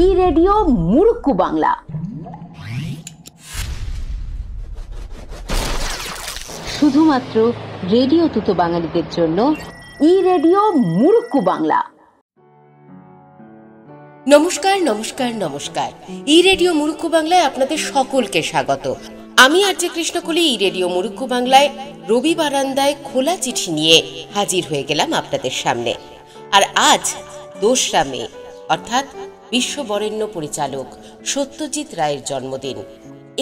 ই radio murukku Bangla. শুধুমাত্র radio তুতো বাঙালিদের জন্য ই রেডিও মুরুক্কু বাংলা। নমস্কার নমস্কার নমস্কার। ই রেডিও মুরুক্কু বাংলায় আপনাদের সকলকে স্বাগত। আমি আরজে কৃষ্ণকলি ই রেডিও মুরুক্কু বাংলায় রবি বারান্দায় খোলা চিঠি নিয়ে হাজির হয়ে গেলাম আপনাদের সামনে। আর আজ 2রা মে অর্থাৎ বিশ্ব বরেণ্য পরিচালক সত্যজিৎ রায়ের জন্মদিন।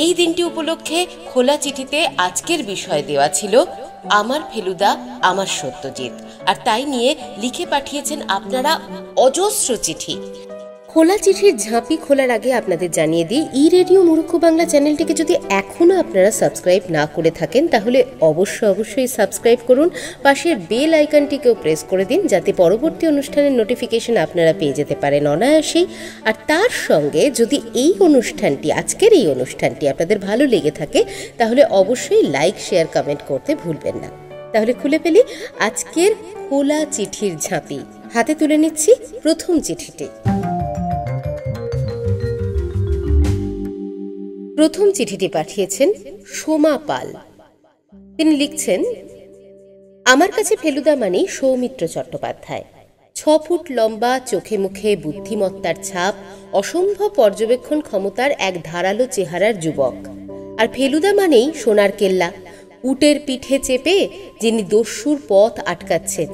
এই দিনটি উপলক্ষে খোলা চিঠিতে আজকের বিষয় দেওয়া ছিল আমার ফেলুদা আমার সত্যজিৎ, আর তাই নিয়ে লিখে পাঠিয়েছেন আপনারা অজস্র চিঠি। খোলা চিঠির ঝাঁপি খোলার আগে আপনাদের জানিয়ে দিই, ই রেডিও মুরুক্কু বাংলা চ্যানেলটিকে যদি এখনো আপনারা সাবস্ক্রাইব না করে থাকেন তাহলে অবশ্যই সাবস্ক্রাইব করুন। পাশের বেল আইকনটিকেও প্রেস করে দিন যাতে পরবর্তী অনুষ্ঠানের নোটিফিকেশন আপনারা পেয়ে যেতে পারেন অনায়াসেই। আর তার সঙ্গে যদি আজকের এই অনুষ্ঠানটি আপনাদের ভালো লেগে থাকে তাহলে অবশ্যই লাইক, শেয়ার, কমেন্ট করতে ভুলবেন না। তাহলে খুলে ফেলি আজকের খোলা চিঠির ঝাঁপি। হাতে তুলে নিচ্ছি প্রথম চিঠিটি। প্রথম চিঠিটি পাঠিয়েছেন সোমা পাল। তিনি লিখছেন, আমার কাছে ফেলুদা মানেই সৌমিত্র চট্টোপাধ্যায়। 6 ফুট লম্বা, চোখে মুখে বুদ্ধিমত্তার ছাপ, অসম্ভব পর্যবেক্ষণ ক্ষমতার এক ধারালো চেহারার যুবক। আর ফেলুদা মানেই সোনার কেল্লা, উটের পিঠে চেপে যিনি দস্যুর পথ আটকাচ্ছেন।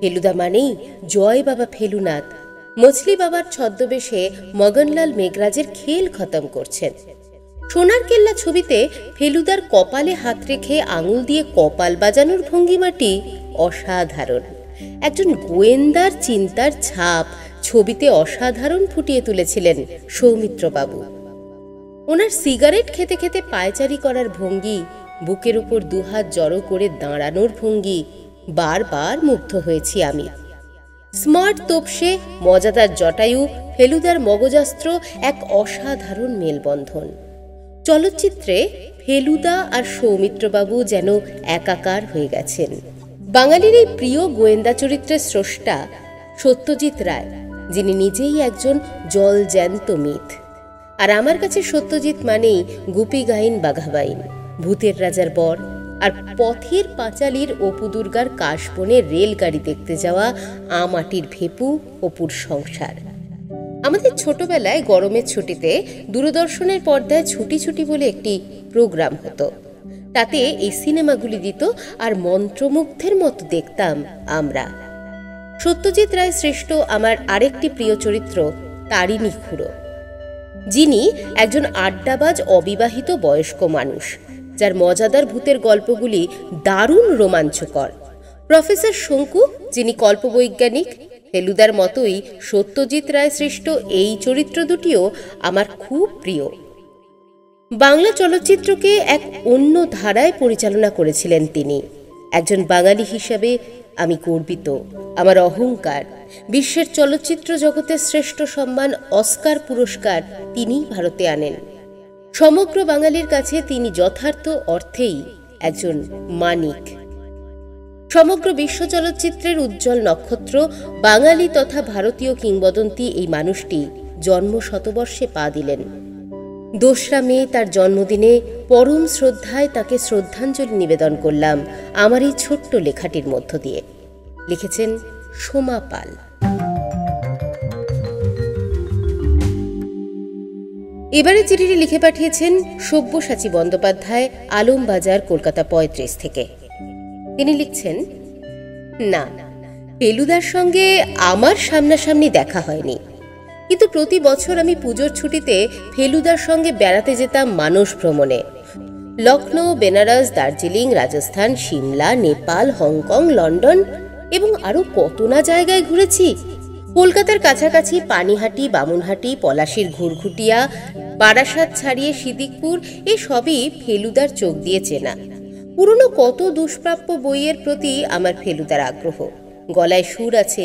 ফেলুদা মানেই জয় বাবা ফেলুনাথ, মছলি বাবার ছদ্মবেশে মগনলাল মেঘরাজের খেল খতম করছেন। সোনার কেল্লা ছবিতে ফেলুদার কপালে হাত রেখে আঙুল দিয়ে কপাল বাজানোর ভঙ্গিমাটি অসাধারণ। একজন গোয়েন্দার চিন্তার ছাপ ছবিতে অসাধারণ ফুটিয়ে তুলেছিলেন সৌমিত্রবাবু। ওনার সিগারেট খেতে খেতে পায়চারি করার ভঙ্গি, বুকের উপর দুহাত জড়ো করে দাঁড়ানোর ভঙ্গি, বারবার মুগ্ধ হয়েছি আমি। স্মার্ট তোপসে মজাদার জটায়ু, ফেলুদার মগজাস্ত্র এক অসাধারণ মেলবন্ধন। চলচ্চিত্রে ফেলুদা আর সৌমিত্রবাবু যেন একাকার হয়ে গেছেন। বাঙালির এই প্রিয় গোয়েন্দা চরিত্রের স্রষ্টা সত্যজিৎ রায়, যিনি নিজেই একজন জলজ্যান্ত মিথ। আর আমার কাছে সত্যজিৎ মানেই গুপি গাইন বাঘাবাইন, ভূতের রাজার বর, আর পথের পাঁচালীর অপু দুর্গার কাশবনে রেলগাড়ি দেখতে যাওয়া আমাটির ভেপু অপুর সংসার। আমাদের ছোটবেলায় গরমের ছুটিতে দূরদর্শনের পর্দায় ছুটি ছুটি বলে একটি প্রোগ্রাম হতো। তাতে এই সিনেমাগুলি দিত আর মন্ত্রমুগ্ধের মতো দেখতাম আমরা। সত্যজিৎ রায় শ্রেষ্ঠ আমার আরেকটি প্রিয় চরিত্র তারিণী খুড়ো, যিনি একজন আড্ডাবাজ অবিবাহিত বয়স্ক মানুষ, যার মজাদার ভূতের গল্পগুলি দারুণ রোমাঞ্চকর। প্রফেসর শঙ্কু, যিনি কল্পবৈজ্ঞানিক। ফেলুদার মতোই সত্যজিৎ রায় সৃষ্ট এই চরিত্র দুটিও আমার খুব প্রিয়। বাংলা চলচ্চিত্রকে এক অন্য ধারায় পরিচালনা করেছিলেন তিনি। একজন বাঙালি হিসাবে আমি গর্বিত, আমার অহংকার। বিশ্বের চলচ্চিত্র জগতের শ্রেষ্ঠ সম্মান অস্কার পুরস্কার তিনিই ভারতে আনেন। সমগ্র বাঙালির কাছে তিনি যথার্থ অর্থেই একজন মানিক। সমগ্র বিশ্ব চলচ্চিত্রের উজ্জ্বল নক্ষত্র, বাঙালি তথা ভারতীয় কিংবদন্তি এই মানুষটি জন্ম শতবর্ষে পা দিলেন। 2রা মে তার জন্মদিনে পরম শ্রদ্ধায় তাকে শ্রদ্ধাঞ্জলি নিবেদন করলাম আমার এই ছোট্ট লেখাটির মধ্য দিয়ে। লিখেছেন সোমা পাল। এবারে চিঠিটি লিখে পাঠিয়েছেন সব্যসাচী বন্দ্যোপাধ্যায়, আলমবাজার, কলকাতা 35 থেকে। তিনি লিখছেন, না, ফেলুদার সঙ্গে আমার সামনাসামনি দেখা হয়নি, কিন্তু প্রতি বছর আমি পুজোর ছুটিতে ফেলুদার সঙ্গে বেড়াতে যেতাম মানস ভ্রমণে। লখনৌ, বেনারস, দার্জিলিং, রাজস্থান, সিমলা, নেপাল, হংকং, লন্ডন এবং আরো কত না জায়গায় ঘুরেছি। কলকাতার কাছাকাছি পানিহাটি, বামুনহাটি, পলাশীর ঘুরঘুটিয়া, বারাসাত ছাড়িয়ে সিদ্দিকপুর, এসবই ফেলুদার চোখ দিয়ে চেনা। পুরনো কত দুষ্প্রাপ্য বইয়ের প্রতি আমার ফেলুদার আগ্রহ। গলায় সুর আছে,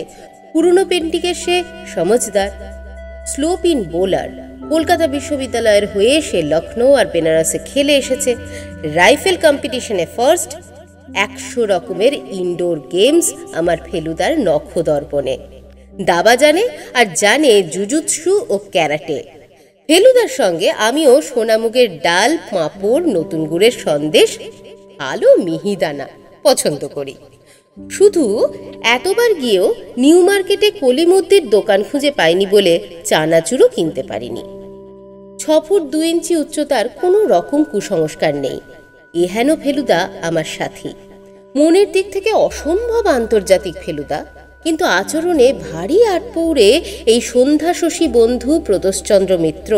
পুরনো পেন্টিংয়ের সে সমঝদার। স্লো পিন বোলার, কলকাতা বিশ্ববিদ্যালয়ের হয়ে সে লখনৌ আর বেনারসে খেলে এসেছে। রাইফেল কম্পিটিশনে ফার্স্ট। 100 রকমের ইনডোর গেমস আমার ফেলুদার নখদর্পণে। দাবা জানে আর জানে জুজুৎসু ও ক্যারাটে। ফেলুদার সঙ্গে আমিও সোনামুগের ডাল, পাঁপড়, নতুন গুড়ের সন্দেশ, আলো মিহিদানা পছন্দ করি। শুধু এতবার গিয়েও নিউ মার্কেটে কলিমদ্দির দোকান খুঁজে পাইনি বলে চানাচুরও কিনতে পারিনি। 6 ফুট 2 ইঞ্চি উচ্চতার কোনো রকম কুসংস্কার নেই। এহেন ফেলুদা আমার সাথী। মনের দিক থেকে অসম্ভব আন্তর্জাতিক ফেলুদা, কিন্তু আচরণে ভারী আটপৌরে এই সন্ধ্যাশশী বন্ধু প্রদোষচন্দ্র মিত্র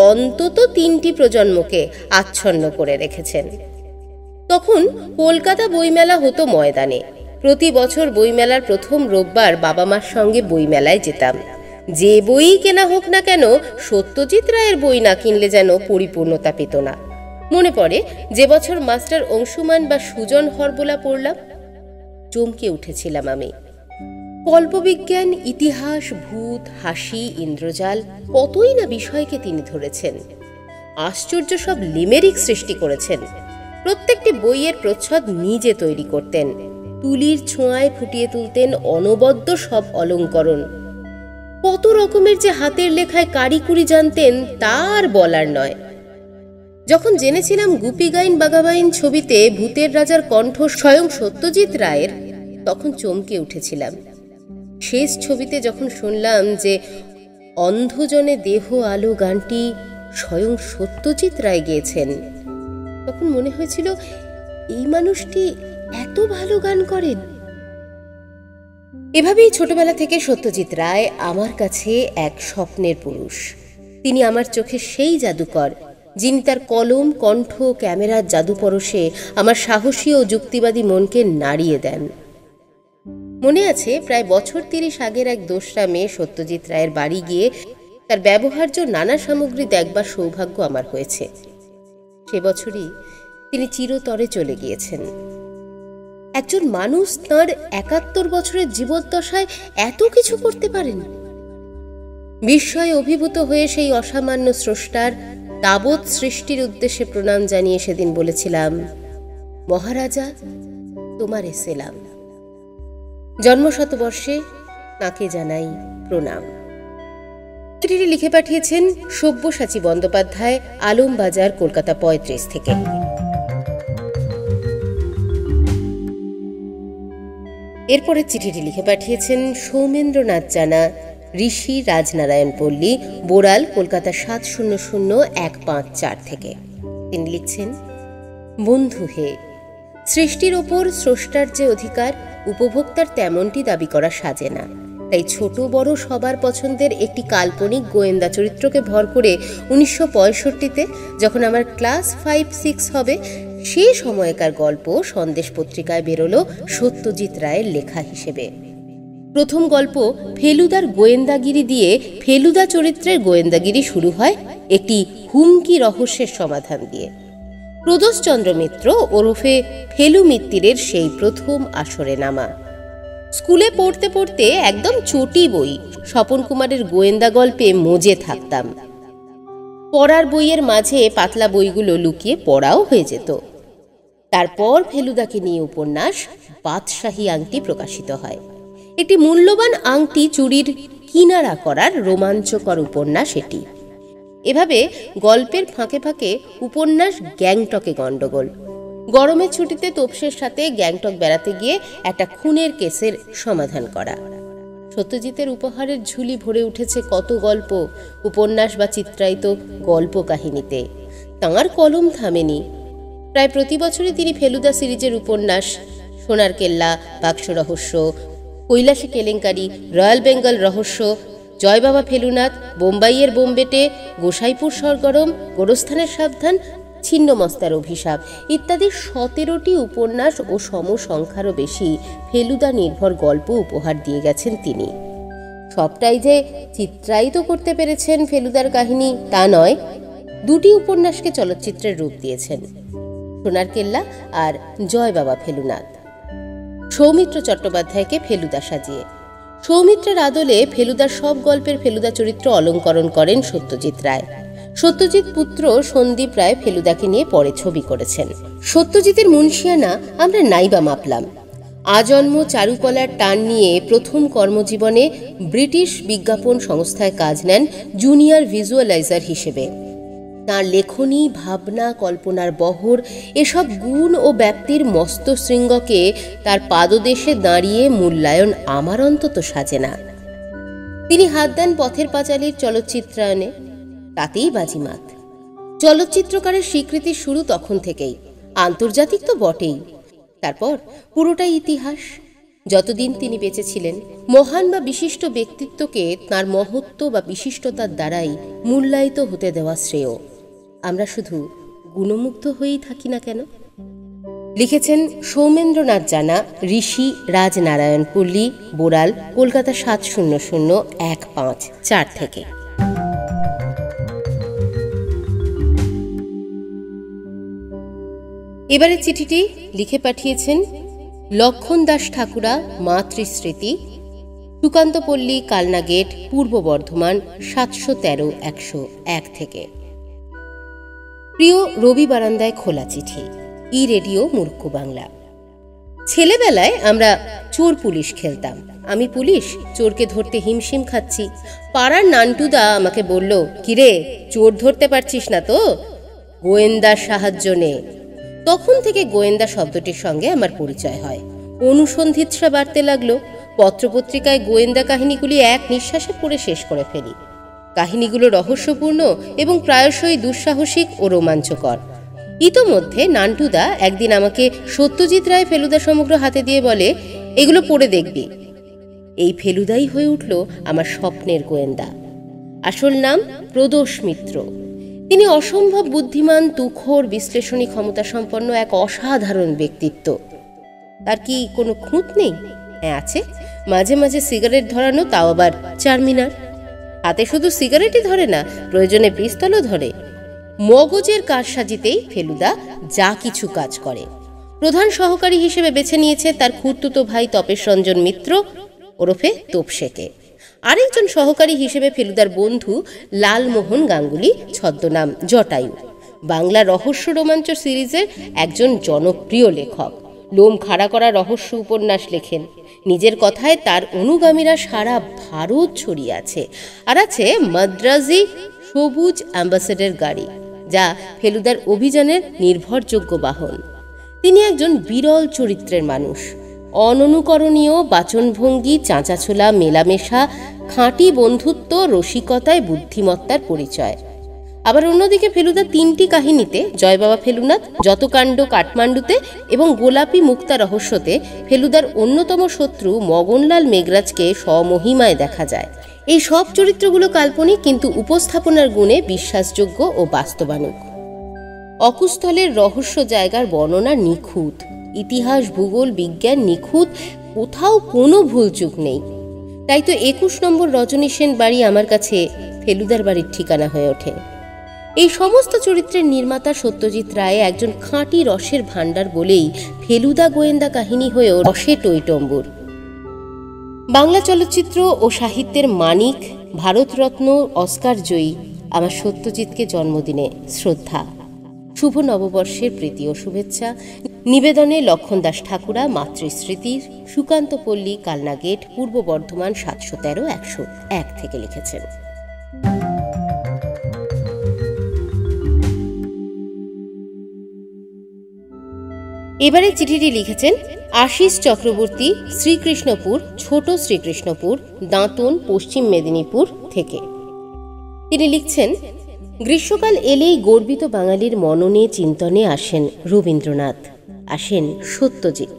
অন্তত 3টি প্রজন্মকে আচ্ছন্ন করে রেখেছেন। তখন কলকাতা বইমেলা হতো ময়দানে। প্রতি বছর বইমেলার প্রথম রোববার বাবা মার সঙ্গে বইমেলায় যেতাম। যে বই কেনা হোক না কেন, সত্যজিৎ রায়ের বই না কিনলে যেন পরিপূর্ণতা পেত না। মনে পড়ে যে বছর মাস্টার অংশুমান বা সুজন হরবোলা পড়লাম, চমকে উঠেছিলাম আমি। কল্পবিজ্ঞান, ইতিহাস, ভূত, হাসি, ইন্দ্রজাল, কতই না বিষয়কে তিনি ধরেছেন। আশ্চর্য সব লিমেরিক সৃষ্টি করেছেন। প্রত্যেকটি বইয়ের প্রচ্ছদ নিজে তৈরি করতেন। তুলির ছোঁয়ায় ফুটিয়ে তুলতেন অনবদ্য সব অলঙ্করণ। কত রকমের যে হাতের লেখায় কারিকুরি জানতেন তার বলার নয়। যখন জেনেছিলাম গুপি গাইন বাঘাবাইন ছবিতে ভূতের রাজার কণ্ঠ স্বয়ং সত্যজিৎ রায়ের, তখন চমকে উঠেছিলাম। শেষ ছবিতে যখন শুনলাম যে অন্ধজনে দেহ আলো গানটি স্বয়ং সত্যজিৎ রায় গেয়েছেন, তখন মনে হয়েছিল এই মানুষটি এত ভালো গান করেন। এভাবেই ছোটবেলা থেকে সত্যজিৎ রায় আমার কাছে এক স্বপ্নের পুরুষ। তিনি আমার চোখে সেই জাদুকর যিনি তার কলম, কণ্ঠ, ক্যামেরার জাদুপরশে আমার সাহসী ও যুক্তিবাদী মনকে নাড়িয়ে দেন। মনে আছে প্রায় বছর 30 আগের এক দোসরা মে সত্যজিৎ রায়ের বাড়ি গিয়ে তার ব্যবহার্য নানা সামগ্রী দেখবার সৌভাগ্য আমার হয়েছে। সে বছরই তিনি চিরতরে চলে গিয়েছেন। একজন মানুষ তাঁর 71 বছরের জীবদ্দশায় এত কিছু করতে পারেন। বিস্ময়ে অভিভূত হয়ে সেই অসামান্য স্রষ্টার তাবৎ সৃষ্টির উদ্দেশ্যে প্রণাম জানিয়ে সেদিন বলেছিলাম, মহারাজা তোমারে সেলাম। জন্মশতবর্ষে তাঁকে জানাই প্রণাম। চিঠিটি লিখে পাঠিয়েছেন সব্যসাচী বন্দ্যোপাধ্যায়, আলমবাজার, কলকাতা 35 থেকে। এরপরে চিঠিটি লিখে পাঠিয়েছেন সৌমেন্দ্রনাথ জানা, ঋষি, রাজনারায়ণ পল্লী, বোড়াল, কলকাতা 700154 থেকে। তিনি লিখছেন, বন্ধু হে, সৃষ্টির ওপর স্রষ্টার যে অধিকার, উপভোক্তার তেমনটি দাবি করা সাজে না। তাই ছোট বড় সবার পছন্দের একটি কাল্পনিক গোয়েন্দা চরিত্রকে ভর করে 1965-তে যখন আমার ক্লাস 5-6 হবে, সে সময়কার গল্প সন্দেশ পত্রিকায় বেরোলো সত্যজিৎ রায়ের লেখা হিসেবে। প্রথম গল্প ফেলুদার গোয়েন্দাগিরি দিয়ে ফেলুদা চরিত্রের গোয়েন্দাগিরি শুরু হয় একটি হুমকি রহস্যের সমাধান দিয়ে। প্রদোষচন্দ্র মিত্র ওরফে ফেলু মিত্তিরের সেই প্রথম আসরে নামা। স্কুলে পড়তে পড়তে একদম চটি বই স্বপন কুমারের গোয়েন্দা গল্পে মজে থাকতাম। পড়ার বইয়ের মাঝে পাতলা বইগুলো লুকিয়ে পড়াও হয়ে যেত। তারপর ফেলুদাকে নিয়ে উপন্যাস বাদশাহী আংটি প্রকাশিত হয়। একটি মূল্যবান আংটি চুরির কিনারা করার রোমাঞ্চকর উপন্যাস এটি। এভাবে গল্পের ফাঁকে ফাঁকে উপন্যাস গ্যাংটকে গন্ডগোল। গরমের ছুটিতে তোপসের সাথে গ্যাংটক বেড়াতে গিয়ে একটা খুনের কেসের সমাধান করা। সত্যজিতের উপহারের ঝুলি ভরে উঠেছে কত গল্প, উপন্যাস বা চিত্রায়িত গল্প কাহিনীতে। তাঁর কলম থামেনি। প্রায় প্রতি বছরই তিনি ফেলুদা সিরিজের উপন্যাস সোনার কেল্লা, বাক্স রহস্য, কৈলাসী কেলেঙ্কারি, রয়্যাল বেঙ্গল রহস্য, জয় বাবা ফেলুনাথ, বোম্বাইয়ের বোম্বেটে, গোসাইপুর সরগরম, গোরস্থানের সাবধান, ছিন্নমস্তার অভিশাপ ইত্যাদি 17টি উপন্যাস ও সমসংখ্যারও বেশি ফেলুদা নির্ভর গল্প উপহার দিয়ে গেছেন তিনি। সবটাই যে চিত্রায়িত করতে পেরেছেন ফেলুদার কাহিনী তা নয়, 2টি উপন্যাসকে চলচ্চিত্রের রূপ দিয়েছেন, সোনার কেল্লা আর জয় বাবা ফেলুনাথ। সৌমিত্র চট্টোপাধ্যায়কে ফেলুদা সাজিয়ে। সৌমিত্রের আদলে ফেলুদার সব গল্পের ফেলুদা চরিত্র অলঙ্করণ করেন সত্যজিৎ রায়। সত্যজিৎ পুত্র সন্দীপ রায় ফেলুদাকে নিয়ে পরে ছবি করেছেন। সত্যজিতের মুন্সিয়ানা আমরা নাইবা মাপলাম। আজন্ম চারুকলার টান নিয়ে প্রথম কর্মজীবনে ব্রিটিশ বিজ্ঞাপন সংস্থায় কাজ নেন জুনিয়র ভিজুয়ালাইজার হিসেবে। তাঁর লেখনী, ভাবনা, কল্পনার বহর এসব গুণ ও ব্যাপ্তির মস্ত শৃঙ্গকে তার পাদদেশে দাঁড়িয়ে মূল্যায়ন আমার অন্তত সাজে না। তিনি হাত দেন পথের পাঁচালীর চলচ্চিত্রায়নে, তাতেই বাজিমাত। চলচ্চিত্রকারের স্বীকৃতির শুরু তখন থেকেই, আন্তর্জাতিক তো বটেই। তারপর পুরোটাই ইতিহাস। যতদিন তিনি বেঁচে ছিলেন, মহান বা বিশিষ্ট ব্যক্তিত্বকে তাঁর মহত্ব বা বিশিষ্টতার দ্বারাই মূল্যায়িত হতে দেওয়া শ্রেয়। আমরা শুধু গুণমুগ্ধ হয়েই থাকি না কেন? লিখেছেন সৌমেন্দ্রনাথ জানা, ঋষি, রাজনারায়ণ পল্লী, বোড়াল, কলকাতা 700154 থেকে। এবারে চিঠিটি লিখে পাঠিয়েছেন লক্ষণ দাস ঠাকুরা, মাতৃস্মৃতি, সুকান্তপল্লী, কালনা গেট, পূর্ব বর্ধমান 701301 থেকে। প্রিয় রবি বারান্দায় খোলা চিঠি, ই রেডিও মূর্খ বাংলা। ছেলেবেলায় আমরা চোর পুলিশ খেলতাম। আমি পুলিশ, চোরকে ধরতে হিমশিম খাচ্ছি। পাড়ার নান্টুদা আমাকে বলল, কিরে চোর ধরতে পারছিস না তো, গোয়েন্দার সাহায্য নে। তখন থেকে গোয়েন্দা শব্দটির সঙ্গে আমার পরিচয় হয়। অনুসন্ধিৎসা বাড়তে লাগলো। পত্রপত্রিকায় গোয়েন্দা কাহিনীগুলি এক নিঃশ্বাসে পড়ে শেষ করে ফেলি। কাহিনীগুলো রহস্যপূর্ণ এবং প্রায়শই দুঃসাহসিক ও রোমাঞ্চকর। ইতোমধ্যে নান্টুদা একদিন আমাকে সত্যজিৎ রায় ফেলুদা সমগ্র হাতে দিয়ে বলে, এগুলো পড়ে দেখবি। এই ফেলুদাই হয়ে উঠল আমার স্বপ্নের গোয়েন্দা। আসল নাম প্রদোষ মিত্র। তিনি অসম্ভব বুদ্ধিমান, তুখোড়, বিশ্লেষণী ক্ষমতা সম্পন্ন এক অসাধারণ ব্যক্তিত্ব। তার কি কোনো খুঁত নেই? হ্যাঁ আছে। মাঝে মাঝে সিগারেট ধরানো, তাও আবার চারমিনার। হাতে শুধু সিগারেটই ধরে না, প্রয়োজনে পিস্তলও ধরে। মগজের কারসাজিতেই ফেলুদা যা কিছু কাজ করে। প্রধান সহকারী হিসেবে বেছে নিয়েছে তার খুড়তুতো ভাই তপেশ রঞ্জন মিত্র ওরফে তোপসেকে। আরেকজন সহকারী হিসেবে ফেলুদার বন্ধু লালমোহন গাঙ্গুলি, ছদ্মনাম জটায়ু। বাংলা রহস্য রোমাঞ্চ সিরিজের একজন জনপ্রিয় লেখক। লোম খাড়া করা রহস্য উপন্যাস লেখেন। নিজের কথায় তার অনুগামীরা সারা ভারত ছড়িয়ে আছে। আর আছে মাদ্রাজি সবুজ অ্যাম্বাসেডর গাড়ি, যা ফেলুদার অভিযানের নির্ভরযোগ্য বাহন। তিনি একজন বিরল চরিত্রের মানুষ। অননুকরণীয় বাচনভঙ্গি, চাঁচাছোলা, মেলামেশা, খাঁটি বন্ধুত্ব, রসিকতায় বুদ্ধিমত্তার পরিচয়। আবার অন্যদিকে ফেলুদা 3টি কাহিনীতে, জয় বাবা ফেলুনাথ, যতকাণ্ড কাঠমান্ডুতে এবং গোলাপি মুক্তা রহস্যতে ফেলুদার অন্যতম শত্রু মগনলাল মেঘরাজকে স্বমহিমায় দেখা যায়। এই সব চরিত্রগুলো কাল্পনিক, কিন্তু উপস্থাপনার গুণে বিশ্বাসযোগ্য ও বাস্তবানুগ। অকুস্থলের রহস্য জায়গার বর্ণনা নিখুঁত। ইতিহাস, ভূগোল, বিজ্ঞান নিখুঁত, কোথাও কোনো ভুলচুক নেই। তাই তো 21 নম্বর রজনী সেন বাড়ি আমার কাছে ফেলুদার বাড়ির ঠিকানা হয়ে ওঠে। এই সমস্ত চরিত্রের নির্মাতা সত্যজিৎ রায় একজন খাঁটি রসের ভাণ্ডার বলেই ফেলুদা গোয়েন্দা কাহিনী হয়েও রসে টইটম্বুর। বাংলা চলচ্চিত্র ও সাহিত্যের মানিক, ভারতরত্ন, অস্কার জয়ী আমার সত্যজিৎকে জন্মদিনে শ্রদ্ধা। শুভ নববর্ষের প্রীতি ও শুভেচ্ছা নিবেদনে লক্ষণ দাস ঠাকুরা, মাতৃস্মৃতির, সুকান্তপল্লী, কালনা গেট, পূর্ব বর্ধমান 701301 থেকে লিখেছেন। এবারে চিঠিটি লিখেছেন আশিস চক্রবর্তী, শ্রীকৃষ্ণপুর, ছোট শ্রীকৃষ্ণপুর, দাঁতন, পশ্চিম মেদিনীপুর থেকে। তিনি লিখছেন, গ্রীষ্মকাল এলেই গর্বিত বাঙালির মননে চিন্তনে আসেন রবীন্দ্রনাথ, আসেন সত্যজিৎ।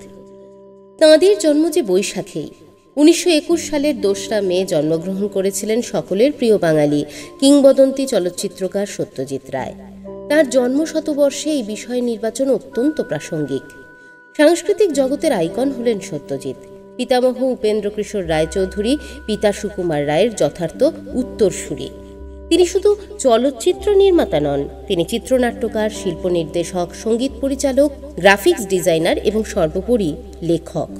তাঁদের জন্ম যে বৈশাখেই। 1921 সালের 2রা মে জন্মগ্রহণ করেছিলেন সকলের প্রিয় বাঙালি কিংবদন্তি চলচ্চিত্রকার সত্যজিৎ রায়। তাঁর জন্মশতবর্ষে এই বিষয় নির্বাচন অত্যন্ত প্রাসঙ্গিক। সাংস্কৃতিক জগতের আইকন হলেন সত্যজিৎ। পিতামহ উপেন্দ্র কিশোর রায়চৌধুরী পিতা সুকুমার রায়ের যথার্থ উত্তরসূরি। তিনি শুধু চলচ্চিত্র নির্মাতা নন, তিনি চিত্রনাট্যকার, শিল্প নির্দেশক, সঙ্গীত পরিচালক, গ্রাফিক্স ডিজাইনার এবং সর্বোপরি লেখক।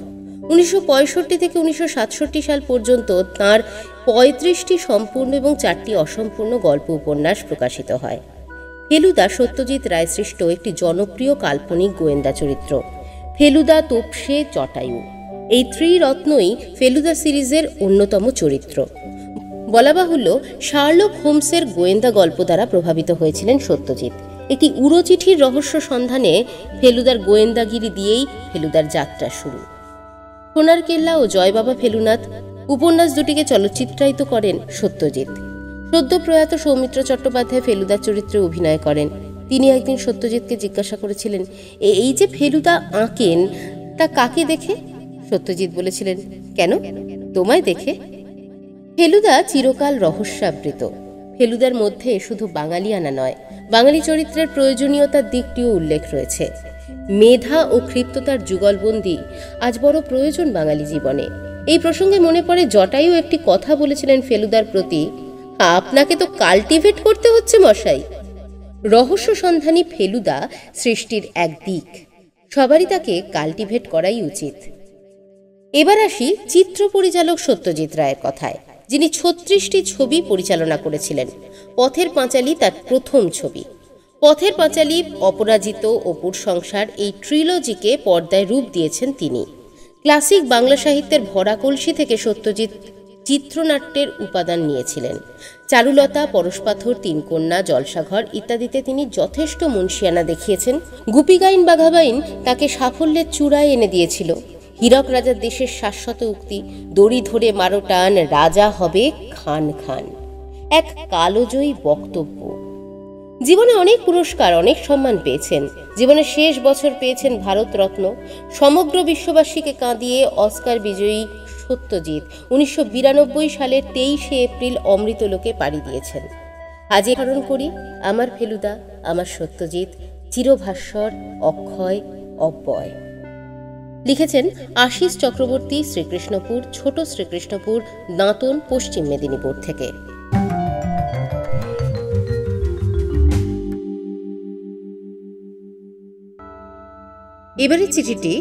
1965 থেকে 1967 সাল পর্যন্ত তাঁর 35টি সম্পূর্ণ এবং 4টি অসম্পূর্ণ গল্প উপন্যাস প্রকাশিত হয়। ফেলুদা সত্যজিৎ রায় সৃষ্ট একটি জনপ্রিয় কাল্পনিক গোয়েন্দা চরিত্র। ফেলুদা, তোপসে, জটায়ু এই ত্রিরত্নই ফেলুদা সিরিজের অন্যতম চরিত্র। বলা বাহুল্য, শার্লক হোমসের গোয়েন্দা গল্প দ্বারা প্রভাবিত হয়েছিলেন সত্যজিৎ। একটি উড়ো চিঠির রহস্য সন্ধানে ফেলুদার গোয়েন্দাগিরি দিয়েই ফেলুদার যাত্রা শুরু। সোনার কেল্লা ও জয় বাবা ফেলুনাথ উপন্যাস দুটিকে চলচ্চিত্রায়িত করেন সত্যজিৎ। সদ্য প্রয়াত সৌমিত্র চট্টোপাধ্যায় ফেলুদার চরিত্রে অভিনয় করেন। তিনি একদিন সত্যজিৎকে জিজ্ঞাসা করেছিলেন, এই যে ফেলুদা আঁকেন তা কাকে দেখে? সত্যজিৎ বলেছিলেন, কেন, তোমায় দেখে। ফেলুদা চিরকাল রহস্যাবৃত। ফেলুদার মধ্যে শুধু বাঙালিয়ানা নয়, বাঙালি চরিত্রের প্রয়োজনীয়তার দিকটিও উল্লেখ রয়েছে। মেধা ও ক্ষিপ্ততার যুগলবন্দি আজ বড় প্রয়োজন বাঙালি জীবনে। এই প্রসঙ্গে মনে পড়ে জটায়ু একটি কথা বলেছিলেন ফেলুদার প্রতি, আপনাকে তো কাল্টিভেট করতে হচ্ছে মশাই। রহস্য সন্ধানী ফেলুদা সৃষ্টির এক দিক, সবারই তাকে কাল্টিভেট করাই উচিত। এবার আসি চিত্র পরিচালক সত্যজিৎ রায়ের কথায়, যিনি ৩৬টি ছবি পরিচালনা করেছিলেন। পথের পাঁচালী তার প্রথম ছবি। পথের পাঁচালী, অপরাজিত, অপুর সংসার এই ট্রিলজিকে পর্দায় রূপ দিয়েছেন তিনি। ক্লাসিক বাংলা সাহিত্যের ভরা কলসি থেকে সত্যজিৎ চিত্রনাট্যের উপাদান নিয়েছিলেন। চারুলতা, পরশপাথর, তিনকন্যা, জলসাঘর ইত্যাদিতে তিনি যথেষ্ট মুন্সিয়ানা দেখিয়েছেন। গুপিগাইন বাঘাবাইন তাকে সাফল্যের চূড়ায় এনে দিয়েছিল। হীরক রাজার দেশের শাশ্বত উক্তি, দড়ি ধরে মারো টান, রাজা হবে খান খান, এক কালজয়ী বক্তব্য। জীবনে অনেক পুরস্কার, অনেক সম্মান পেয়েছেন। জীবনের শেষ বছর পেয়েছেন ভারতরত্ন। সমগ্র বিশ্ববাসীকে কাঁদিয়ে অস্কার বিজয়ী সত্যজিৎ 1992 সালের 23শে এপ্রিল অমৃতলোকে পাড়ি দিয়েছেন। আজ স্মরণ করি আমার ফেলুদা, আমার সত্যজিৎ, চিরভাস্বর, অক্ষয়, অব্যয়। লিখেছেন আশিস চক্রবর্তী, শ্রীকৃষ্ণপুর, ছোট শ্রীকৃষ্ণপুর, দাঁতন, পশ্চিম মেদিনীপুর থেকে। এবারে চিঠিটি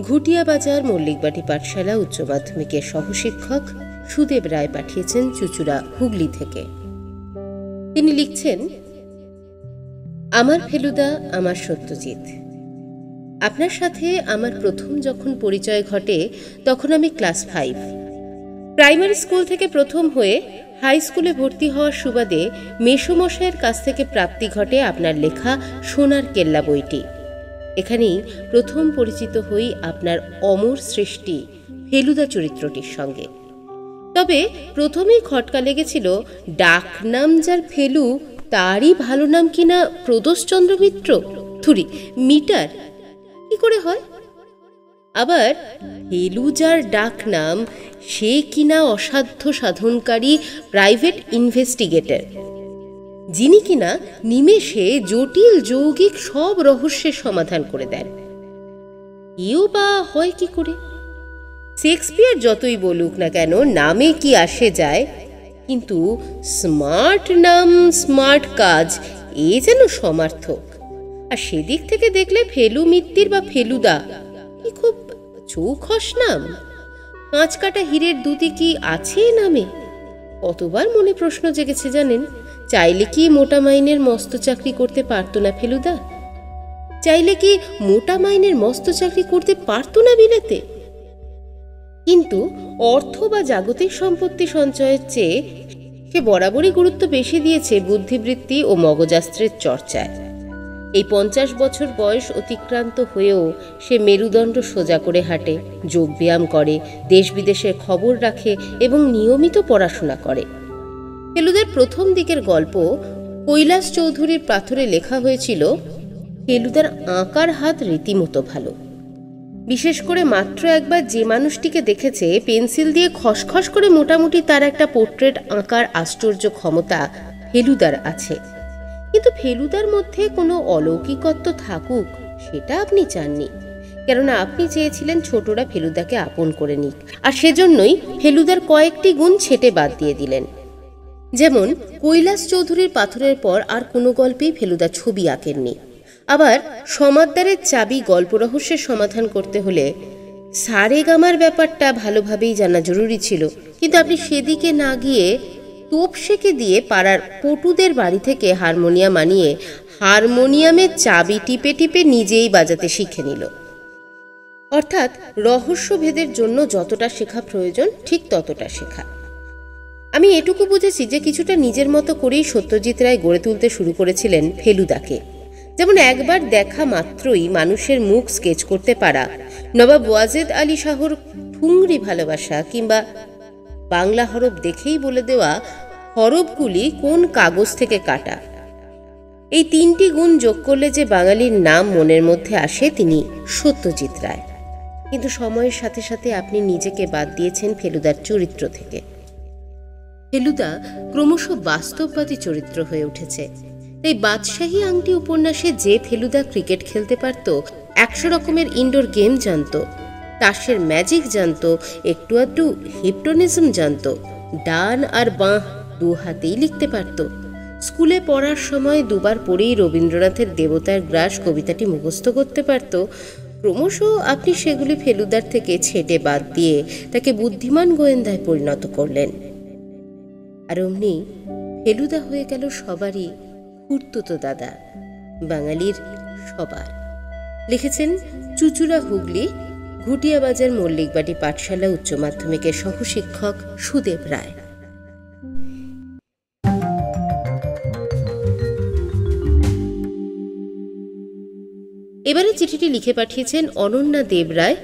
ঘুটিয়া বাজার মল্লিকবাটি পাঠশালা উচ্চ মাধ্যমিকের সহশিক্ষক সুদেব রায় পাঠিয়েছেন চুচুড়া, হুগলি থেকে। তিনি লিখছেন, আমার ফেলুদা, আমার সত্যজিৎ, আপনার সাথে আমার প্রথম যখন পরিচয় ঘটে তখন আমি ক্লাস 5। প্রাইমারি স্কুল থেকে প্রথম হয়ে হাই স্কুলে ভর্তি হওয়ার সুবাদে মেসোমশাইয়ের কাছ থেকে প্রাপ্তি ঘটে আপনার লেখা সোনার কেল্লা বইটি। এখানেই প্রথম পরিচিত হই আপনার অমর সৃষ্টি ফেলুদা চরিত্রটির সঙ্গে। তবে প্রথমেই খটকা লেগেছিল, ডাক নাম যার ফেলু তারই ভালো নাম কিনা প্রদোষচন্দ্র মিত্র, থুরি মিটার, কি করে হয়? আবার ফেলু যার ডাক নাম সে কিনা অসাধ্য সাধনকারী প্রাইভেট ইনভেস্টিগেটর, যিনি কিনা নিমেষে জটিল যৌগিক সব রহস্যের সমাধান করে দেন। এও বা হয় কি করে? শেক্সপিয়ার যতই বলুক না কেন নামে কি আসে যায়, কিন্তু স্মার্ট নাম স্মার্ট কাজ এ যেন সমার্থক। আর সেদিক থেকে দেখলে ফেলু মিত্তির বা ফেলুদা কি খুব চৌখস নাম। কাঁচ কাটা হীরের দুটি কি আছে নামে? কতবার মনে প্রশ্ন জেগেছে জানেন, চাইলে কি মোটা মাইনের মস্ত চাকরি করতে পারতো না ফেলুদা? চাইলে কি মোটা মাইনের মস্ত চাকরি করতে পারতো না বিলেতে? কিন্তু অর্থ বা জাগতিক সম্পত্তি সঞ্চয়ের চেয়ে সে বরাবরই গুরুত্ব বেশি দিয়েছে বুদ্ধিবৃত্তি ও মগজাস্ত্রের চর্চায়। এই 50 বছর বয়স অতিক্রান্ত হয়েও সে মেরুদণ্ড সোজা করে হাঁটে, যোগব্যায়াম করে, দেশ বিদেশের খবর রাখে এবং নিয়মিত পড়াশোনা করে। ফেলুদার প্রথম দিকের গল্প কৈলাস চৌধুরীর পাথরে লেখা হয়েছিল, ফেলুদার আঁকার হাত রীতিমতো ভালো। বিশেষ করে মাত্র একবার যে মানুষটিকে দেখেছে পেন্সিল দিয়ে খসখস করে মোটামুটি তার একটা পোর্ট্রেট আঁকার আশ্চর্য ক্ষমতা ফেলুদার আছে। কিন্তু ফেলুদার মধ্যে কোনো অলৌকিকত্ব থাকুক সেটা আপনি চাননি, কেননা আপনি চেয়েছিলেন ছোটরা ফেলুদাকে আপন করে নিক, আর সেজন্যই ফেলুদার কয়েকটি গুণ ছেটে বাদ দিয়ে দিলেন। যেমন কৈলাস চৌধুরীর পাথরের পর আর কোনো গল্পেই ফেলুদা ছবি আঁকেননি। আবার সমাদদারের চাবি গল্প রহস্যের সমাধান করতে হলে সারেগামার ব্যাপারটা ভালোভাবেই জানা জরুরি ছিল, কিন্তু আপনি সেদিকে না গিয়ে তোপসেকে দিয়ে পাড়ার পটুদের বাড়ি থেকে হারমোনিয়াম আনিয়ে হারমোনিয়ামের চাবি টিপে টিপে নিজেই বাজাতে শিখে নিল। অর্থাৎ রহস্যভেদের জন্য যতটা শেখা প্রয়োজন ঠিক ততটা শেখা। আমি এটুকু বুঝেছি যে কিছুটা নিজের মতো করেই সত্যজিৎ রায় গড়ে তুলতে শুরু করেছিলেন ফেলুদাকে। যেমন একবার দেখা মাত্রই মানুষের মুখ স্কেচ করতে পারা, নবাব ওয়াজেদ আলী শাহর ঠুংরি ভালোবাসা, কিংবা বাংলা হরফ দেখেই বলে দেওয়া হরফগুলি কোন কাগজ থেকে কাটা, এই তিনটি গুণ যোগ করলে যে বাঙালির নাম মনের মধ্যে আসে তিনি সত্যজিৎ রায়। কিন্তু সময়ের সাথে সাথে আপনি নিজেকে বাদ দিয়েছেন ফেলুদার চরিত্র থেকে। ফেলুদা ক্রমশ বাস্তববাদী চরিত্র হয়ে উঠেছে। তাই বাদশাহী আংটি উপন্যাসে যে ফেলুদা ক্রিকেট খেলতে পারত, 100 রকমের ইনডোর গেম জানত, তাসের ম্যাজিক জানত, একটু আধটু হিপনোটিজম জানত, ডান আর বাঁ দু হাতেই লিখতে পারত, স্কুলে পড়ার সময় দুবার পড়েই রবীন্দ্রনাথের দেবতার গ্রাস কবিতাটি মুখস্থ করতে পারত, ক্রমশ আপনি সেগুলি ফেলুদার থেকে ছেটে বাদ দিয়ে তাকে বুদ্ধিমান গোয়েন্দায় পরিণত করলেন। আর অমনি ফেলুদা হয়ে গেল সবারই খুড়তুতো দাদা, বাঙালির সবার। লিখেছেন চুচুড়া হুগলি ঘুটিয়াবাজার মল্লিকবাড়ি পাঠশালা উচ্চ মাধ্যমিকের সহশিক্ষক সুদেব রায়। এবারে চিঠিটি লিখে পাঠিয়েছেন অনন্যা দেব রায়,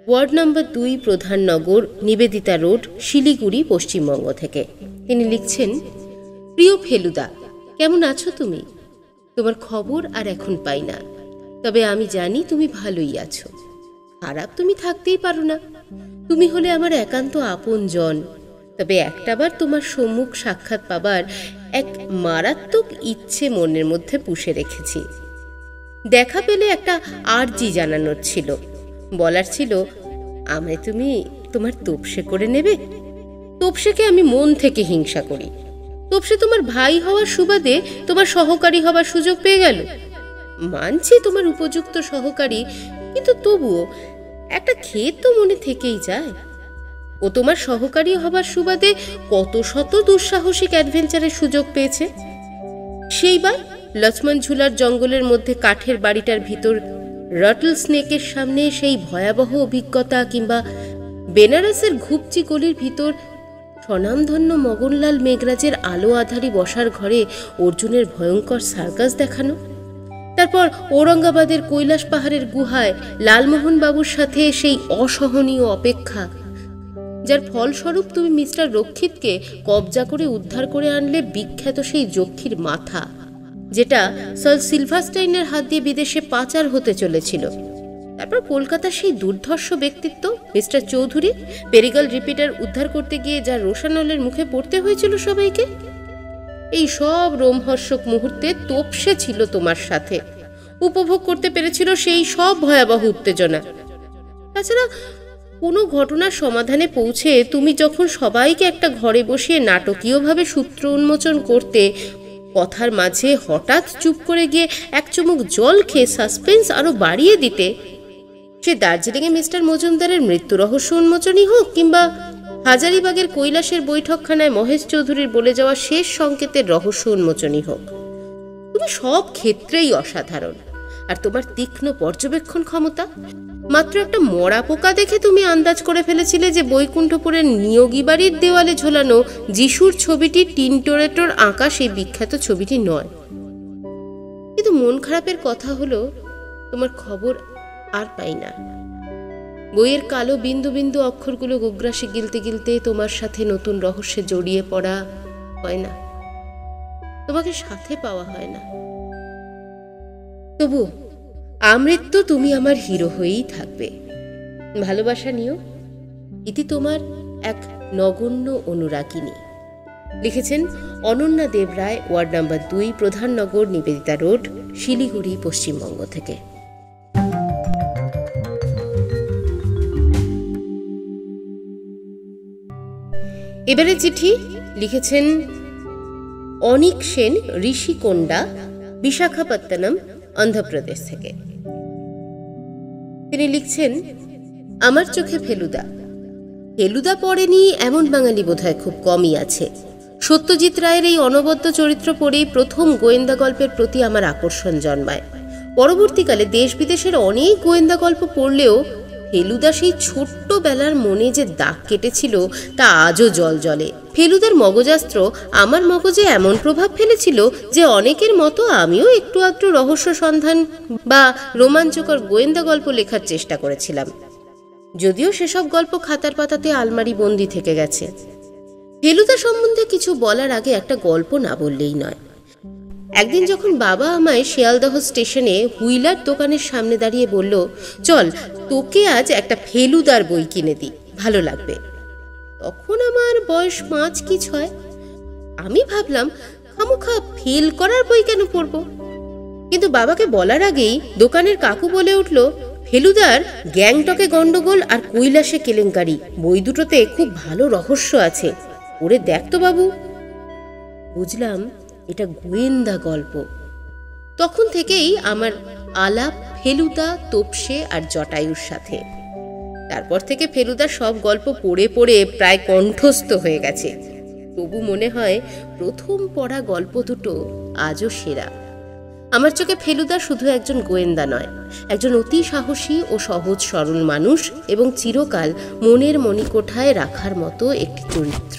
ওয়ার্ড নম্বর 2, প্রধান নগর, নিবেদিতা রোড, শিলিগুড়ি, পশ্চিমবঙ্গ থেকে। তিনি লিখছেন, প্রিয় ফেলুদা, কেমন আছো তুমি? তোমার খবর আর এখন পাই না, তবে আমি জানি তুমি ভালোই আছো। খারাপ তুমি থাকতেই পারো না। তুমি হলে আমার একান্ত আপন জন। তবে একটাবার তোমার সম্মুখ সাক্ষাৎ পাবার এক মারাত্মক ইচ্ছে মনের মধ্যে পুষে রেখেছি। দেখা পেলে একটা আর্জি জানানোর ছিল, বলার ছিল, আমায় তুমি তোমার তোপসে করে নেবে। তোপসেকে আমি মন থেকে হিংসা করি। তোপসে তোমার ভাই হওয়ার সুবাদে তোমার সহকারী হবার সুযোগ পেয়ে গেল। মানছি তোমার উপযুক্ত সহকারী, কিন্তু তবুও একটা খেদ তো মনে থেকেই যায়। ও তোমার সহকারী হবার সুবাদে কত শত দুঃসাহসিক অ্যাডভেঞ্চারের সুযোগ পেয়েছে। সেইবার লক্ষ্মণ ঝুলার জঙ্গলের মধ্যে কাঠের বাড়িটার ভিতর রাটল স্নেকের সামনে সেই ভয়াবহ অভিজ্ঞতা, কিংবা বেনারসের ঘুপচি গলির ভিতর স্বনামধন্য মগনলাল মেঘরাজের আলো আধারি বসার ঘরে অর্জুনের ভয়ঙ্কর সার্কাস দেখানো, তারপর ঔরঙ্গাবাদের কৈলাস পাহাড়ের গুহায় লালমোহন বাবুর সাথে সেই অসহনীয় অপেক্ষা, যার ফলস্বরূপ তুমি মিস্টার রক্ষিতকে কবজা করে উদ্ধার করে আনলে বিখ্যাত সেই যক্ষীর মাথা, যেটা স্যার সিলভারস্টাইনের হাত দিয়ে বিদেশে পাচার হতে চলেছিল। তারপর কলকাতার সেই দুর্ধর্ষ ব্যক্তিত্ব মিস্টার চৌধুরী, পেরিগাল রিপিটার উদ্ধার করতে গিয়ে যা রোশানলের মুখে পড়তে হয়েছিল সবাইকে। এই সব রোমহর্ষক মুহূর্তে তোপসে ছিল তোমার সাথে, উপভোগ করতে পেরেছিল সেই সব ভয়াবহ উত্তেজনা। তাছাড়া কোনো ঘটনার সমাধানে পৌঁছে তুমি যখন সবাইকে একটা ঘরে বসিয়ে নাটকীয়ভাবে সূত্র উন্মোচন করতে, কথার মাঝে হঠাৎ চুপ করে গিয়ে এক চুমুক জল খেয়ে সাসপেন্স আরো বাড়িয়ে দিতে, সে দার্জিলিংয়ে মিস্টার মজুমদারের মৃত্যু রহস্য উন্মোচনই হোক, কিংবা হাজারিবাগের কৈলাসের বৈঠকখানায় মহেশ চৌধুরীর বলে যাওয়া শেষ সংকেতের রহস্য উন্মোচনই হোক, তুমি সব ক্ষেত্রেই অসাধারণ। আর তোমার তীক্ষ্ণ পর্যবেক্ষণ ক্ষমতা, মাত্র একটা মরা পোকা দেখে তুমি আন্দাজ করে ফেলেছিলে যে বৈকুণ্ঠপুরের নিয়োগী বাড়ির দেওয়ালে ঝোলানো যিশুর ছবিটি টিনটোরেটোর আঁকা সেই বিখ্যাত ছবিটি নয়। কিন্তু মন খারাপের কথা হলো, তোমার খবর আর পাই না। বইয়ের কালো বিন্দু বিন্দু অক্ষরগুলো গোগ্রাসে গিলতে গিলতে তোমার সাথে নতুন রহস্যে জড়িয়ে পড়া হয় না, তোমাকে সাথে পাওয়া হয় না। তবু আমৃত্যু তুমি আমার হিরো হয়েই থাকবে। ভালোবাসা নিও। ইতি তোমার এক নগণ্য অনুরাগিনী। লিখেছেন অনন্যা দেব রায়, ওয়ার্ড নম্বর 2, প্রধান নগর, নিবেদিতা রোড, শিলিগুড়ি, পশ্চিমবঙ্গ থেকে। এবারে চিঠি লিখেছেন অনিক সেন, ঋষিকোন্ডা, বিশাখাপত্তনম, অন্ধ্রপ্রদেশ থেকে। তিনি লিখছেন, আমার চোখে ফেলুদা। ফেলুদা পড়েনি এমন বাঙালি বোধহয় খুব কমই আছে। সত্যজিৎ রায়ের এই অনবদ্য চরিত্র পড়েই প্রথম গোয়েন্দা গল্পের প্রতি আমার আকর্ষণ জন্মায়। পরবর্তীকালে দেশ বিদেশের অনেক গোয়েন্দা গল্প পড়লেও ফেলুদা সেই ছোট্টবেলার মনে যে দাগ কেটেছিল তা আজও জলজলে। ফেলুদার মগজাস্ত্র আমার মগজে এমন প্রভাব ফেলেছিল যে অনেকের মতো আমিও একটু আধটু রহস্য সন্ধান বা রোমাঞ্চকর গোয়েন্দা গল্প লেখার চেষ্টা করেছিলাম, যদিও সেসব গল্প খাতার পাতাতে আলমারি বন্দি থেকে গেছে। ফেলুদা সম্বন্ধে কিছু বলার আগে একটা গল্প না বললেই নয়। একদিন যখন বাবা আমায় শিয়ালদহ স্টেশনে হুইলার দোকানের সামনে দাঁড়িয়ে বলল, চল তোকে আজ একটা ফেলুদার বই কিনে দিই, ভালো লাগবে। তখন আমার বয়স 5 কি 6। আমি ভাবলাম খামোখা ফেল করার বই কেন পড়বো। কিন্তু বাবাকে বলার আগেই দোকানের কাকু বলে উঠল, ফেলুদার গ্যাংটকে গন্ডগোল আর কৈলাসে কেলেঙ্কারি বই দুটোতে খুব ভালো রহস্য আছে, পড়ে দেখ তো বাবু। বুঝলাম এটা গোয়েন্দা গল্প। তখন থেকেই আমার আলাপ ফেলুদা, তোপসে আর জটায়ুর সাথে। তারপর থেকে ফেলুদা সব গল্প পড়ে পড়ে প্রায় কণ্ঠস্থ হয়ে গেছে। তবু মনে হয় প্রথম পড়া গল্প দুটো আজও সেরা। আমার চোখে ফেলুদা শুধু একজন গোয়েন্দা নয়, একজন অতি সাহসী ও সহজ সরল মানুষ এবং চিরকাল মনের মণিকোঠায় রাখার মতো একটি চরিত্র।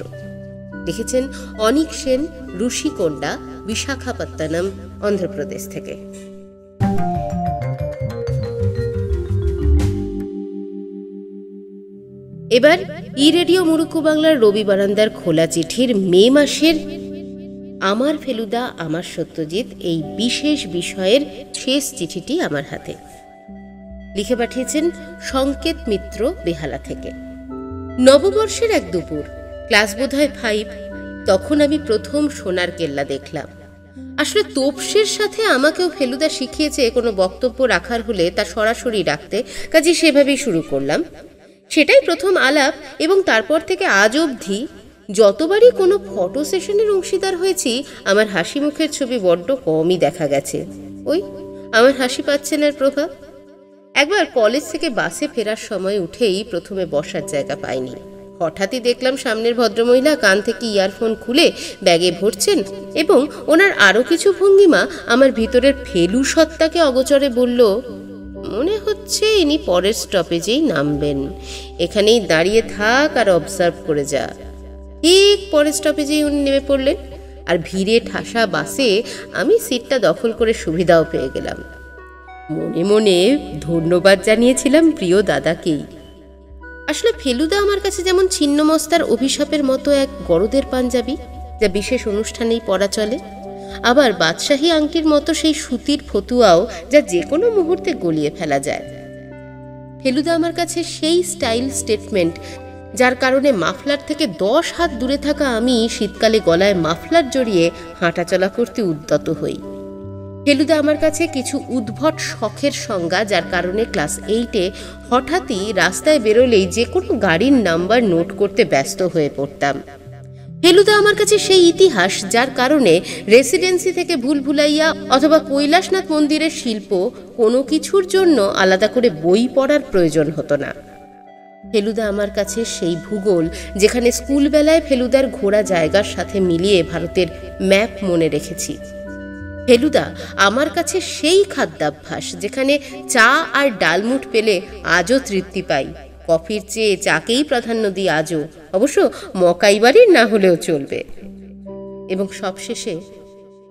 লিখেছেন অনিক সেন, ঋষিকোন্ডা, বিশাখাপত্তনম, অন্ধ্রপ্রদেশ থেকে। এবার ই রেডিও মুরুক্কু বাংলার রবি বারান্দার খোলা চিঠির মে মাসের আমার ফেলুদা আমার সত্যজিৎ এই বিশেষ বিষয়ের শেষ চিঠিটি আমার হাতে। লিখে পাঠিয়েছেন সংকেত মিত্র, বেহালা থেকে। নববর্ষের এক দুপুর, ক্লাস বোধহয় 5, তখন আমি প্রথম সোনার কেল্লা দেখলাম। আসলে তোপসের সাথে আমাকেও ফেলুদা শিখিয়েছে কোনো বক্তব্য রাখার হলে তা সরাসরি রাখতে, কাজে সেভাবেই শুরু করলাম। সেটাই প্রথম আলাপ এবং তারপর থেকে আজ অবধি যতবারই কোনো ফটো সেশনের অংশীদার হয়েছি আমার হাসি মুখের ছবি বড্ড কমই দেখা গেছে। ওই আমার হাসি পাচ্ছেন এর প্রভাব। একবার কলেজ থেকে বাসে ফেরার সময় উঠেই প্রথমে বসার জায়গা পাইনি। হঠাৎই দেখলাম সামনের ভদ্রমহিলা কান থেকে ইয়ারফোন খুলে ব্যাগে ভরছেন এবং ওনার আরও কিছু ভঙ্গিমা আমার ভিতরের ফেলু সত্তাকে অগোচরে বলল, মনে হচ্ছে ইনি পরের স্টপেজেই নামবেন, এখানেই দাঁড়িয়ে থাক আর অবজার্ভ করে যা। ঠিক পরের স্টপেজেই উনি নেমে পড়লেন আর ভিড়ে ঠাসা বাসে আমি সিটটা দখল করে সুবিধাও পেয়ে গেলাম। মনে মনে ধন্যবাদ জানিয়েছিলাম প্রিয় দাদাকেই। আসলে ফেলুদা আমার কাছে যেমন ছিন্নমস্তার অভিশাপের মতো এক গরদের পাঞ্জাবি, যা বিশেষ অনুষ্ঠানেই পরা চলে, আবার বাদশাহী আংটির মতো সেই সুতির ফতুয়াও যা যে কোনো মুহূর্তে গলিয়ে ফেলা যায়। ফেলুদা আমার কাছে সেই স্টাইল স্টেটমেন্ট যার কারণে মাফলার থেকে 10 হাত দূরে থাকা আমি শীতকালে গলায় মাফলার জড়িয়ে হাঁটাচলা করতে উদ্যত হই। ফেলুদা আমার কাছে কিছু উদ্ভট শখের সংজ্ঞা যার কারণে ক্লাস 8-এ হঠাৎই রাস্তায় বেরোলেই যে কোনো গাড়ির নাম্বার নোট করতে ব্যস্ত হয়ে পড়তাম। ফেলুদা আমার কাছে সেই ইতিহাস যার কারণে রেসিডেন্সি থেকে ভুলভুলাইয়া অথবা কৈলাসনাথ মন্দিরের শিল্প কোনো কিছুর জন্য আলাদা করে বই পড়ার প্রয়োজন হতো না। ফেলুদা আমার কাছে সেই ভূগোল যেখানে স্কুলবেলায় ফেলুদার ঘোরা জায়গার সাথে মিলিয়ে ভারতের ম্যাপ মনে রেখেছি। ফেলুদা আমার কাছে সেই খাদ্যাভ্যাস যেখানে চা আর ডালমুট পেলে আজও তৃপ্তি পাই, কফির চেয়ে চাকেই প্রাধান্য দিই আজও, অবশ্য মকাই বাড়ির না হলেও চলবে। এবং সবশেষে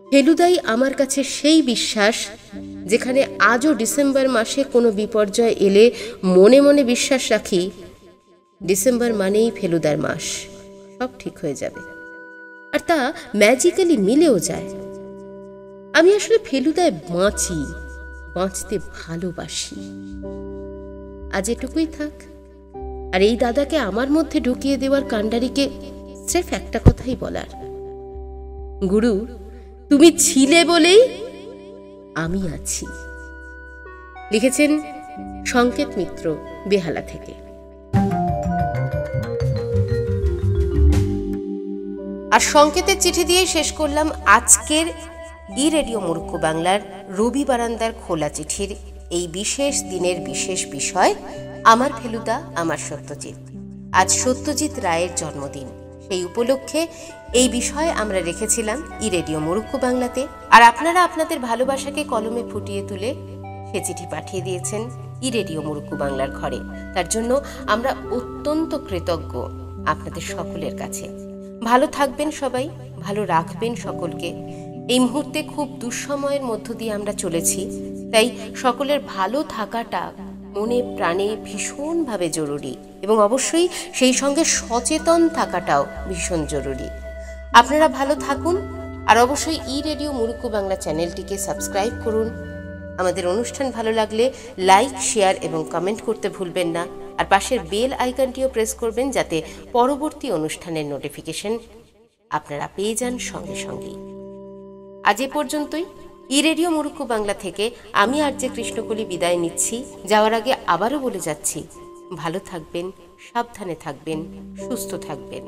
ফেলুদাই আমার কাছে সেই বিশ্বাস যেখানে আজও ডিসেম্বর মাসে কোনো বিপর্যয় এলে মনে মনে বিশ্বাস রাখি ডিসেম্বর মানেই ফেলুদার মাস, সব ঠিক হয়ে যাবে। আর তা ম্যাজিক্যালি মিলেও যায়। আমি আসলে ফেলুদায় বাঁচি, বাঁচতে ভালোবাসি। আজ এটুকুই থাক। আর এই দাদাকে আমার মধ্যে ঢুকিয়ে দেওয়ার কাণ্ডারিকে স্রেফ একটা কথাই বলার, গুরু তুমি ছিলে বলেই আমি আছি। লিখেছেন সংকেত মিত্র, বেহালা থেকে। আর সংকেতের চিঠি দিয়ে শেষ করলাম আজকের ই রেডিও মুরুক্কু বাংলার রবি বারান্দার খোলা চিঠির এই বিশেষ দিনের বিশেষ বিষয় আমার ফেলুদা আমার সত্যজিৎ। আজ সত্যজিৎ রায়ের জন্মদিন, সেই উপলক্ষে এই বিষয় আমরা রেখেছিলাম ই রেডিও মুরুক্কু বাংলাতে। আর আপনারা আপনাদের ভালোবাসাকে কলমে ফুটিয়ে তুলে সে চিঠি পাঠিয়ে দিয়েছেন ই রেডিও মুরুক্কু বাংলার ঘরে। তার জন্য আমরা অত্যন্ত কৃতজ্ঞ আপনাদের সকলের কাছে। ভালো থাকবেন সবাই, ভালো রাখবেন সকলকে। এই মুহূর্তে খুব দুঃসময়ের মধ্য দিয়ে আমরা চলেছি, তাই সকলের ভালো থাকাটা মনে প্রাণে ভীষণভাবে জরুরি এবং অবশ্যই সেই সঙ্গে সচেতন থাকাটাও ভীষণ জরুরি। আপনারা ভালো থাকুন আর অবশ্যই ই রেডিও মুরুক্কু বাংলা চ্যানেলটিকে সাবস্ক্রাইব করুন। আমাদের অনুষ্ঠান ভালো লাগলে লাইক, শেয়ার এবং কমেন্ট করতে ভুলবেন না। আর পাশের বেল আইকনটিও প্রেস করবেন যাতে পরবর্তী অনুষ্ঠানের নোটিফিকেশন আপনারা পেয়ে যান সঙ্গে সঙ্গেই। আজ এ পর্যন্তই। ই রেডিও মুরুক্কু বাংলা থেকে আমি আরজে কৃষ্ণকলি বিদায় নিচ্ছি। যাওয়ার আগে আবারও বলে যাচ্ছি, ভালো থাকবেন, সাবধানে থাকবেন, সুস্থ থাকবেন।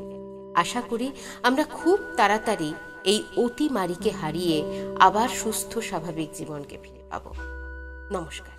আশা করি আমরা খুব তাড়াতাড়ি এই অতিমারীকে হারিয়ে আবার সুস্থ স্বাভাবিক জীবনকে ফিরে পাব। নমস্কার।